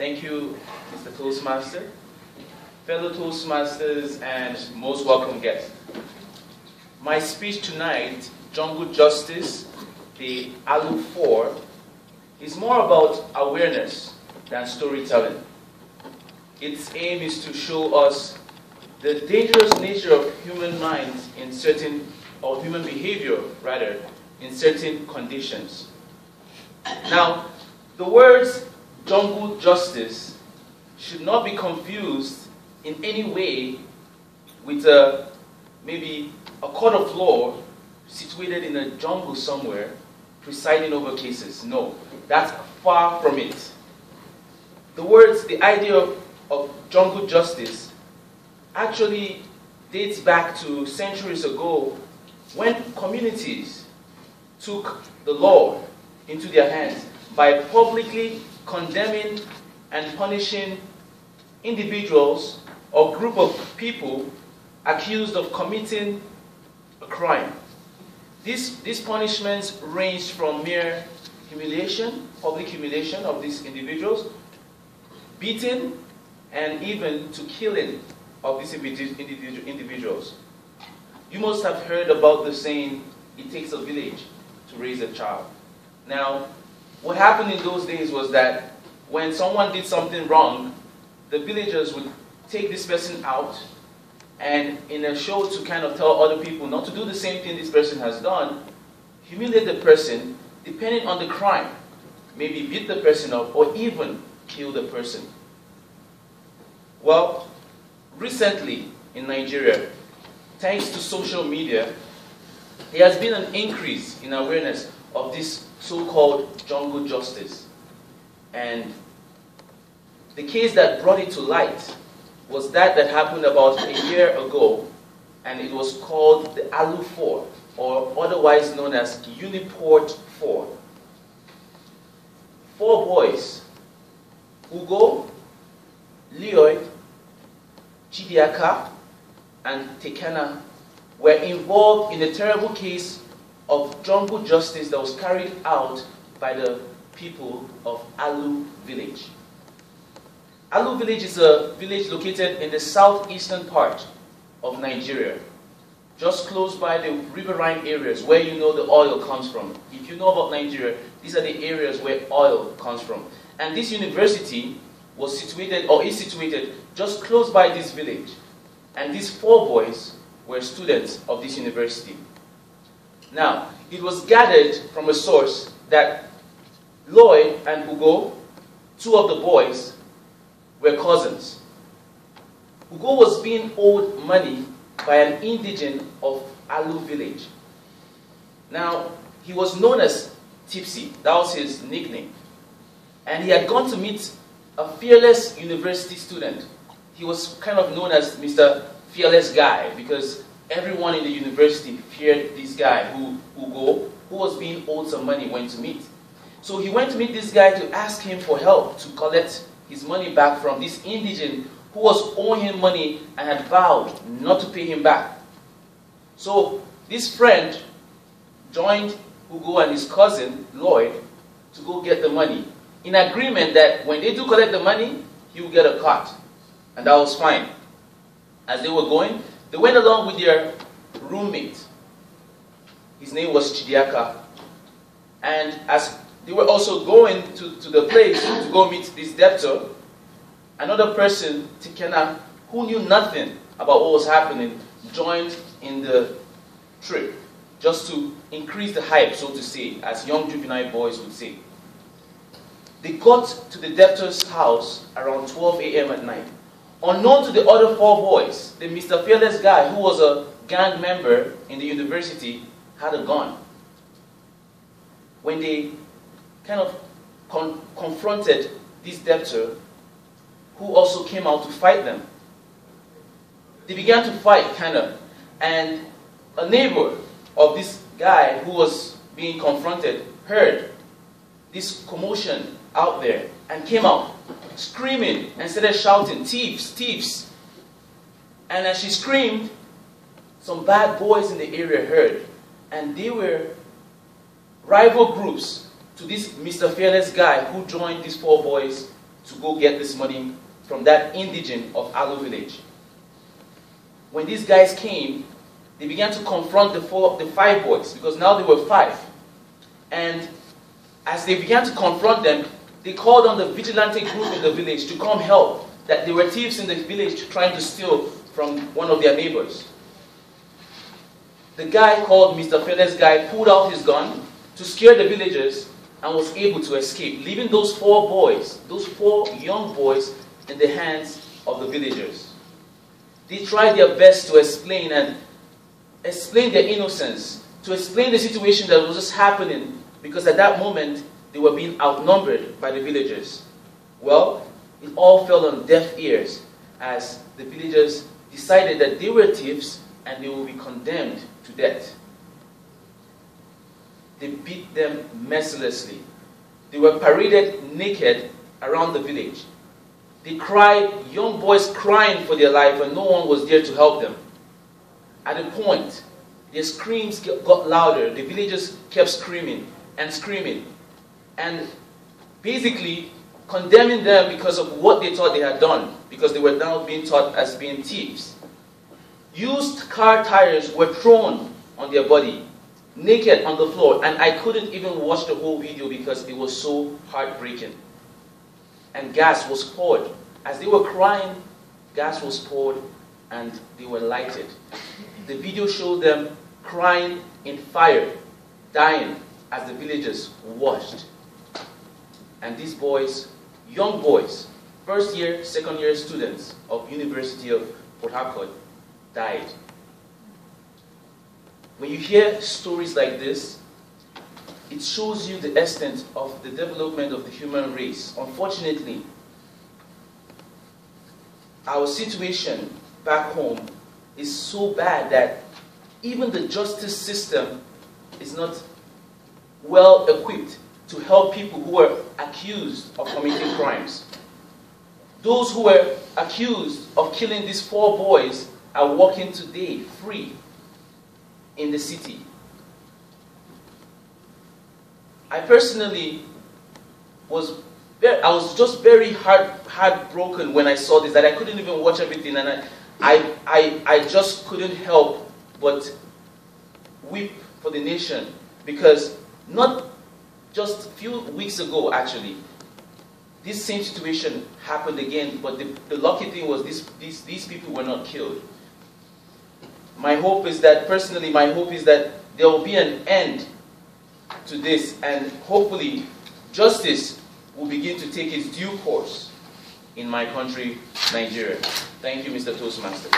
Thank you, Mr. Toastmaster, fellow Toastmasters, and most welcome guests. My speech tonight, Jungle Justice, the Aluu 4, is more about awareness than storytelling. Its aim is to show us the dangerous nature of human minds in certain, or human behavior rather, in certain conditions. Now, the words jungle justice should not be confused in any way with maybe a court of law situated in a jungle somewhere presiding over cases. No, that's far from it. The idea of jungle justice actually dates back to centuries ago when communities took the law into their hands by publicly condemning and punishing individuals or group of people accused of committing a crime. These punishments ranged from mere humiliation, public humiliation of these individuals, beating, and even to killing of these individuals. You must have heard about the saying, "It takes a village to raise a child." Now, what happened in those days was that when someone did something wrong, the villagers would take this person out, and in a show to kind of tell other people not to do the same thing this person has done, humiliate the person depending on the crime, maybe beat the person up or even kill the person. Well, recently in Nigeria, thanks to social media, there has been an increase in awareness of this so-called jungle justice. And the case that brought it to light was that happened about a year ago, and it was called the Aluu 4, or otherwise known as Uniport 4. 4 boys, Lloyd, Chidiaka and Tekena, were involved in a terrible case of jungle justice that was carried out by the people of Aluu village. Aluu village is a village located in the southeastern part of Nigeria, just close by the riverine areas where you know the oil comes from. If you know about Nigeria, these are the areas where oil comes from. And this university was situated, or is situated, just close by this village. And these 4 boys were students of this university. Now, it was gathered from a source that Lloyd and Hugo, 2 of the boys, were cousins. Hugo was being owed money by an indigent of Aluu village. Now, he was known as Tipsy. That was his nickname. And he had gone to meet a fearless university student. He was kind of known as Mr. Fearless Guy because everyone in the university feared this guy, Hugo, who was being owed some money, went to meet. So he went to meet this guy to ask him for help to collect his money back from this indigent who was owing him money and had vowed not to pay him back. So this friend joined Hugo and his cousin, Lloyd, to go get the money, in agreement that when they do collect the money, he will get a cut. And that was fine. As they were going, they went along with their roommate. His name was Chidiaka. And as they were also going to the place to go meet this debtor, another person, Tekena, who knew nothing about what was happening, joined in the trip, just to increase the hype, so to say, as young juvenile boys would say. They got to the debtor's house around 12 a.m. at night. Unknown to the other 4 boys, the Mr. Fearless Guy, who was a gang member in the university, had a gun. When they kind of confronted this debtor, who also came out to fight them, they began to fight, kind of. And a neighbor of this guy who was being confronted heard this commotion out there and came out screaming and started shouting, "Thieves, thieves!" And as she screamed, some bad boys in the area heard, and they were rival groups to this Mr. Fearless Guy who joined these 4 boys to go get this money from that indigent of Aluu village. When these guys came, they began to confront the 5 boys, because now they were 5. And as they began to confront them, they called on the vigilante group in the village to come help, that there were thieves in the village trying to steal from one of their neighbors. The guy called Mr. Fearless Guy pulled out his gun to scare the villagers and was able to escape, leaving those 4 boys, those 4 young boys, in the hands of the villagers. They tried their best to explain their innocence, to explain the situation that was just happening, because at that moment they were being outnumbered by the villagers. Well, it all fell on deaf ears as the villagers decided that they were thieves and they will be condemned to death. They beat them mercilessly. They were paraded naked around the village. They cried, young boys crying for their life, and no one was there to help them. At a point, their screams got louder. The villagers kept screaming and screaming, and basically condemning them because of what they thought they had done, because they were now being taught as being thieves. Used car tires were thrown on their body, naked on the floor, and I couldn't even watch the whole video because it was so heartbreaking. And gas was poured. As they were crying, gas was poured and they were lighted. The video showed them crying in fire, dying as the villagers watched. And these boys, young boys, first year, second year students of University of Port Harcourt, died. When you hear stories like this, it shows you the extent of the development of the human race. Unfortunately, our situation back home is so bad that even the justice system is not well equipped to help people who are accused of committing crimes. Those who were accused of killing these 4 boys are walking today free in the city. I personally was just very heartbroken when I saw this, that I couldn't even watch everything, and I just couldn't help but weep for the nation, because not just a few weeks ago, actually, this same situation happened again, but the lucky thing was these people were not killed. My hope is that, personally, my hope is that there will be an end to this, and hopefully justice will begin to take its due course in my country, Nigeria. Thank you, Mr. Toastmaster.